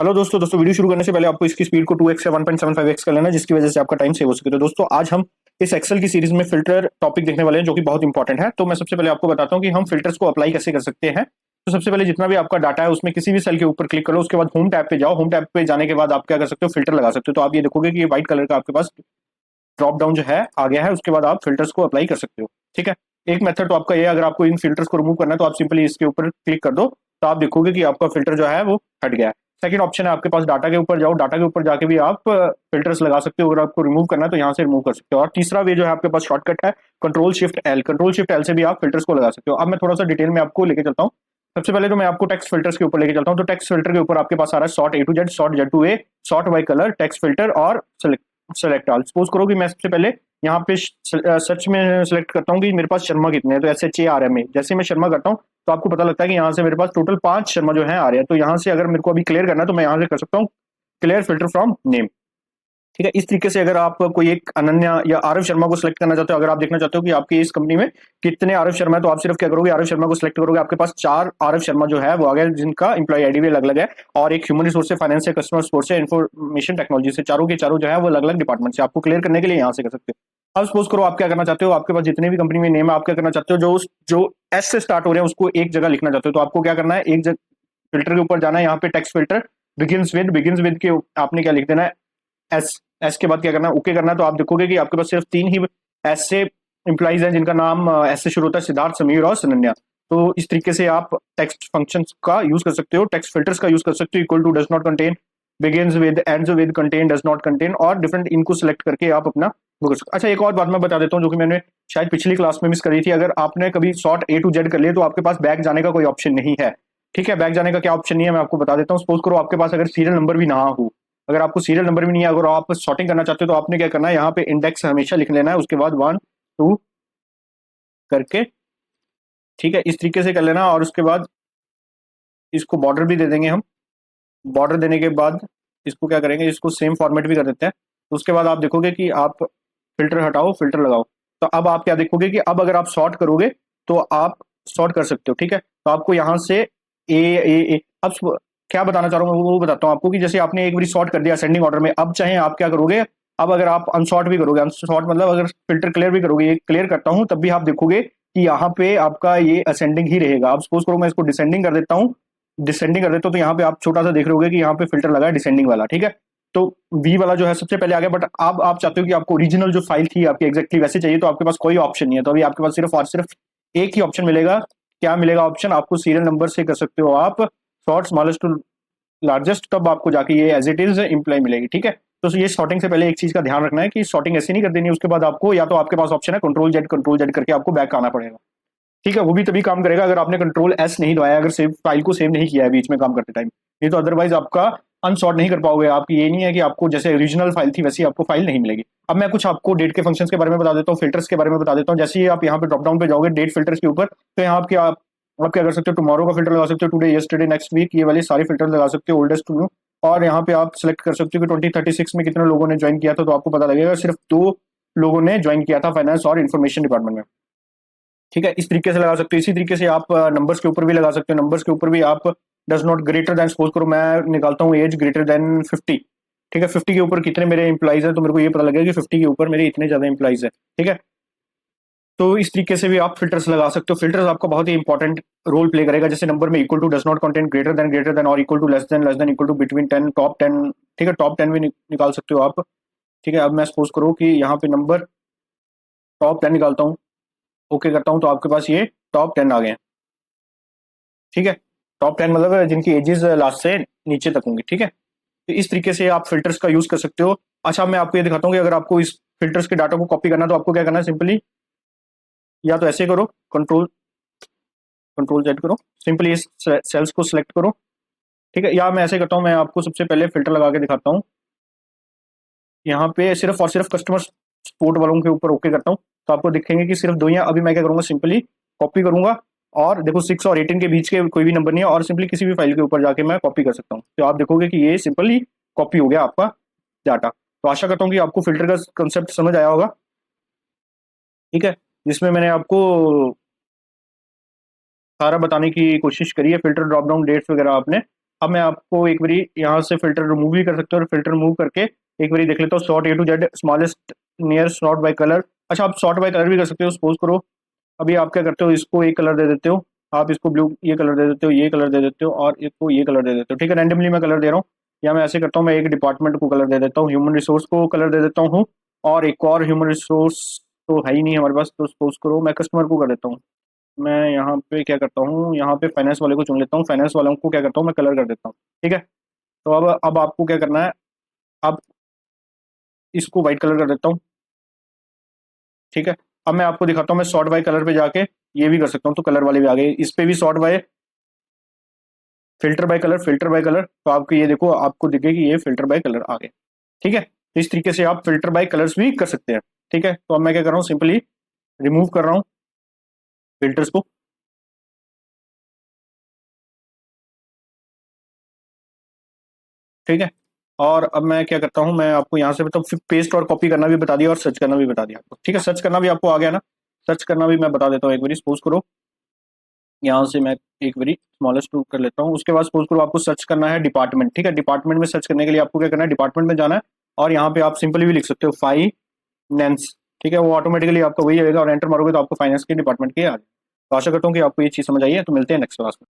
Hello दोस्तों video शुरू करने से पहले आपको इसकी स्पीड को 2x या 1.75x कर लेना, जिसकी वजह से आपका टाइम सेव हो सके। तो दोस्तों आज हम इस एक्सेल की सीरीज में फिल्टर टॉपिक देखने वाले हैं, जो कि बहुत इंपॉर्टेंट है। तो मैं सबसे पहले आपको बताता हूं कि हम फिल्टर्स को अप्लाई कैसे कर सकते हैं। तो सबसे पहले जितना भी आपका डाटा है उसमें किसी भी सेल के ऊपर क्लिक करो, उसके बाद होम टैब पे जाओ। होम टैब पे जाने के बाद आप क्या कर सकते हो, फिल्टर लगा सकते हो। तो आप ये देखोगे कि ये व्हाइट कलर का आपके पास ड्रॉप डाउन जो है आ गया है, उसके बाद आप फिल्टर्स को अप्लाई कर सकते हो। ठीक है, एक मेथड तो आपका ये है, अगर आपको इन फिल्टर्स को रिमूव करना है तो आप सिंपली इसके ऊपर क्लिक कर दो, तो आप देखोगे कि आपका फिल्टर जो है वो हट गया है। सेकंड ऑप्शन है आपके पास, डाटा के ऊपर जाओ, डाटा के ऊपर जाके भी आप फिल्टर्स लगा सकते हो। अगर आपको रिमूव करना है तो यहाँ से रिमूव कर सकते हो। और तीसरा वे जो है आपके पास शॉर्टकट है control shift L. Control shift L से भी आप फिल्टर्स को लगा सकते हो। अब मैं थोड़ा सा डिटेल में आपको लेके चलता हूँ। सबसे पहले तो मैं आपको टेक्स्ट फिल्टर्स के ऊपर लेके चलता हूँ। तो टेक्स्ट फिल्टर के ऊपर आपके पास आ रहा है sort A to Z, sort Z to A, sort by colour, text filter और सेलेक्ट ऑल। सपोज करो कि मैं सबसे पहले यहाँ पे सर्च में सेलेक्ट करता हूँ कि मेरे पास शर्मा कितने हैं, तो SHARMA जैसे मैं शर्मा करता हूँ तो आपको पता लगता है कि यहाँ से मेरे पास टोटल 5 शर्मा जो है आ रहे हैं। तो यहाँ से अगर मेरे को अभी क्लियर करना है तो मैं यहाँ से कर सकता हूँ क्लियर फिल्टर फ्रॉम नेम। ठीक है, इस तरीके से अगर आप कोई एक अनन्या या आरव शर्मा को सिलेक्ट करना चाहते हो, अगर आप देखना चाहते हो कि आपकी इस कंपनी में कितने आरव शर्मा है, तो आप सिर्फ क्या करोगे, आरव शर्मा को सिलेक्ट करोगे। आपके पास 4 आरव शर्मा जो है वो आ गया, जिनका एम्प्लॉय आईडी भी अलग अलग है, और एक ह्यूमन रिसोर्स से, फाइनेंस से, कस्टमर सपोर्ट से, इन्फॉर्मेशन टेक्नोलॉजी से, चारों के चारों जो है वो अलग अलग डिपार्टमेंट से। आपको क्लियर करने के लिए यहाँ से कर सकते हो। अब सपोज करो आप क्या करना चाहते हो, आपके पास जितने भी कंपनी में नेम है, आप क्या करना चाहते हो, जो एस से स्टार्ट हो रहे हैं उसको एक जगह लिखना चाहते हो। तो आपको क्या करना है, एक फिल्टर के ऊपर जाना है, यहाँ पे टेक्स्ट फिल्टर बिगिंस विद के आपने क्या लिख देना है, एस। एस के बाद क्या करना है, ओके करना है। तो आप देखोगे कि आपके पास सिर्फ 3 ही ऐसे इंप्लाइज हैं जिनका नाम एस से शुरू होता है, सिद्धार्थ, समीर और सनन्या। तो इस तरीके से आप टेक्स्ट फंक्शंस का यूज कर सकते हो, टेक्स्ट फिल्टर्स का यूज कर सकते हो। Equal to, does not contain, begins with, ends with, contain, does not contain, और डिफरेंट इनको सिलेक्ट करके आप अपना वो कर सकते हो। अच्छा, एक और बात मैं बता देता हूँ जो कि मैंने शायद पिछली क्लास में मिस करी थी। अगर आपने कभी सॉर्ट ए टू जेड कर लिया तो आपके पास बैक जाने का कोई ऑप्शन नहीं है। ठीक है, बैक जाने का क्या ऑप्शन नहीं है मैं आपको बता देता हूँ। सपोज करो आपके पास अगर सीरियल नंबर भी ना हो, अगर आपको सीरियल नंबर भी नहीं है, अगर आप सॉर्टिंग करना चाहते हो तो आपने क्या करना है, यहाँ पे इंडेक्स हमेशा लिख लेना है, उसके बाद 1 2 करके। ठीक है, इस तरीके से कर लेना, और उसके बाद इसको बॉर्डर भी दे देंगे हम। बॉर्डर देने के बाद इसको क्या करेंगे, इसको सेम फॉर्मेट भी कर देते हैं। तो उसके बाद आप देखोगे कि आप फिल्टर हटाओ, फिल्टर लगाओ। तो अब आप क्या देखोगे कि अब अगर आप सॉर्ट करोगे तो आप सॉर्ट कर सकते हो। ठीक है, तो आपको यहाँ से ए अब क्या बताना चाह रहा हूँ वो बताता हूँ आपको, कि जैसे आपने एक बार सॉर्ट कर दिया असेंडिंग ऑर्डर में, अब चाहे आप क्या करोगे, अब अगर आप अनसॉर्ट भी करोगे, अनसॉर्ट मतलब अगर फिल्टर क्लियर भी करोगे, ये क्लियर करता हूँ, तब भी आप देखोगे कि यहाँ पे आपका ये असेंडिंग ही रहेगा। अब सपोज करो मैं इसको डिसेंडिंग कर देता हूँ, डिसेंडिंग कर देता हूँ, तो यहाँ पे आप छोटा सा देख रहे होगे कि यहाँ पे फिल्टर लगा है डिसेंडिंग वाला। ठीक है, तो वी वाला जो है सबसे पहले आ गया, बट अब आप चाहते हो कि आपको ओरिजिनल जो फाइल थी आपकी एग्जैक्टली वैसे चाहिए, तो आपके पास कोई ऑप्शन नहीं है। तो अभी आपके पास सिर्फ और सिर्फ एक ही ऑप्शन मिलेगा। क्या मिलेगा ऑप्शन, आपको सीरियल नंबर से कर सकते हो आप शॉर्ट स्मॉलेस्ट टू लार्जेस्ट, तब आपको जाके ये एज इट इज इम्प्लाई मिलेगी। ठीक है, तो ये सॉर्टिंग से पहले एक चीज का ध्यान रखना है कि सॉर्टिंग ऐसी नहीं कर देनी है। उसके बाद आपको या तो आपके पास ऑप्शन है कंट्रोल जेड करके आपको बैक आना पड़ेगा। ठीक है, वो भी तभी काम करेगा अगर आपने कंट्रोल एस नहीं दबाया, अगर सेव फाइल को सेव नहीं किया है बीच में काम करते टाइम, नहीं तो अदरवाइज आपका अनसॉर्ट नहीं कर पाओगे। आपकी ये नहीं है कि आपको जैसे ओरिजिनल फाइल थी वैसी आपको फाइल नहीं मिलेगी। अब मैं कुछ आपको डेट के फंक्शंस के बारे में बता देता हूँ, फिल्टर्स के बारे में बता देता हूँ। जैसे ही आप यहाँ पे ड्रॉप डाउन पे जाओगे डेट फिल्टर्स के ऊपर, तो यहाँ आपके आप क्या कर सकते हो, टुमारो का फिल्टर लगा सकते हो, टुडे, यस्टरडे, नेक्स्ट वीक, ये वाले सारे फिल्टर लगा सकते हो, ओल्डेस्ट टू न्यू। और यहाँ पे आप सिलेक्ट कर सकते हो कि 2036 में कितने लोगों ने ज्वाइन किया था, तो आपको पता लगेगा सिर्फ 2 लोगों ने ज्वाइन किया था फाइनेंस और इन्फॉर्मेशन डिपार्टमेंट में। ठीक है, इस तरीके से लगा सकते हो। इसी तरीके से आप नंबर्स के ऊपर भी लगा सकते हो। नंबर्स के ऊपर भी आप does not greater than, suppose करो मैं निकालता हूँ एज ग्रेटर देन 50। ठीक है, 50 के ऊपर कितने मेरे इंप्लाइज हैं, तो मेरे को ये पता लगेगा कि 50 के ऊपर मेरे इतने ज्यादा इंप्लाइज है। ठीक है, तो इस तरीके से भी आप फिल्टर्स लगा सकते हो। फिल्टर्स आपका बहुत ही इंपॉर्टेंट रोल प्ले करेगा। जैसे नंबर में equal to, does not content, greater than और equal to, less than, equal to, between 10, top 10। ठीक है, टॉप 10 भी निकाल सकते हो आप। ठीक है, अब मैं सपोज करूँ कि यहाँ पे नंबर टॉप 10 निकालता हूँ, ओके करता हूँ, तो आपके पास ये टॉप 10 आ गए हैं। ठीक है, टॉप 10 मतलब जिनकी एजेस लास्ट से नीचे तक होंगी। ठीक है, तो इस तरीके से आप फिल्टर्स का यूज कर सकते हो। अच्छा, मैं आपको ये दिखाता हूँ कि अगर आपको इस फिल्टर्स के डाटा को कॉपी करना है तो आपको क्या करना है, सिंपली या तो ऐसे करो, कंट्रोल कंट्रोल जेड करो, सिंपली इस सेल्स को सिलेक्ट करो। ठीक है, या मैं ऐसे करता हूँ, मैं आपको सबसे पहले फिल्टर लगा के दिखाता हूँ। यहाँ पे सिर्फ और सिर्फ कस्टमर सपोर्ट वालों के ऊपर ओके करता हूँ, तो आपको दिखेंगे कि सिर्फ 2 ही हैं। अभी मैं क्या करूँगा, सिंपली कॉपी करूंगा, और देखो 6 और 18 के बीच के कोई भी नंबर नहीं है, और सिंपली किसी भी फाइल के ऊपर जाके मैं कॉपी कर सकता हूँ। तो आप देखोगे कि ये सिंपली कॉपी हो गया आपका डाटा। तो आशा करता हूँ कि आपको फिल्टर का कंसेप्ट समझ आया होगा। ठीक है, जिसमें मैंने आपको सारा बताने की कोशिश करी है, फिल्टर ड्रॉप डाउन डेट्स वगैरह आपने अब मैं आपको एक बारी यहाँ से फिल्टर रिमूव भी कर सकते हो, और फिल्टर रिमूव करके एक बारी देख लेता हूँ sort A to Z smallest near sort by colour. अच्छा, आप सॉर्ट बाय कलर भी कर सकते हो। सपोज करो अभी आप क्या करते हो, इसको एक कलर दे देते हो, आप इसको ब्लू ये कलर दे देते हो, ये कलर दे देते हो, और इसको ये कलर दे देते हो। ठीक है, रैंडमली मैं कलर दे रहा हूँ। या मैं ऐसे करता हूँ, मैं एक डिपार्टमेंट को कलर दे देता हूँ, ह्यूमन रिसोर्स को कलर दे देता हूँ, और एक और ह्यूमन रिसोर्स तो है ही नहीं हमारे पास, तो सपोज करो मैं कस्टमर को कर देता हूँ। मैं यहाँ पे क्या करता हूँ, यहाँ पे फाइनेंस वाले को चुन लेता हूँ, फाइनेंस वालों को क्या करता हूँ मैं कलर कर देता हूँ। ठीक है, तो अब आपको क्या करना है, अब इसको व्हाइट कलर कर देता हूँ। ठीक है, अब मैं आपको दिखाता हूँ, मैं सॉर्ट बाय कलर पे जाके ये भी कर सकता हूँ, तो कलर वाले भी आ गए। इस पे भी sort by filter by colour, filter by colour, तो आपको ये देखो, आपको दिखे कि ये फिल्टर बाय कलर आ गए। ठीक है, तो इस तरीके से आप फिल्टर बाय कलर्स भी कर सकते हैं। ठीक है, तो अब मैं क्या कर रहा हूँ, सिंपली रिमूव कर रहा हूँ फिल्टर्स को। ठीक है, और अब मैं क्या करता हूँ, मैं आपको यहाँ से मतलब फिर पेस्ट और कॉपी करना भी बता दिया, और सर्च करना भी बता दिया आपको। ठीक है, सर्च करना भी आपको आ गया ना, सर्च करना भी मैं बता देता हूँ एक बार। सपोज करो यहाँ से मैं एक बारी स्मॉलेस्ट टू कर लेता हूँ। उसके बाद सपोज करो आपको सर्च करना है डिपार्टमेंट। ठीक है, डिपार्टमेंट में सर्च करने के लिए आपको क्या करना है, डिपार्टमेंट में जाना है, और यहाँ पे आप सिंपली भी लिख सकते हो फाइनेंस। ठीक है, वो ऑटोमेटिकली आपको वही आएगा, और एंटर मारोगे तो आपको फाइनेंस के डिपार्टमेंट के आ जाए। तो आशा करता हूँ कि आपको ये चीज़ समझ आई है। तो मिलते हैं नेक्स्ट क्लास में।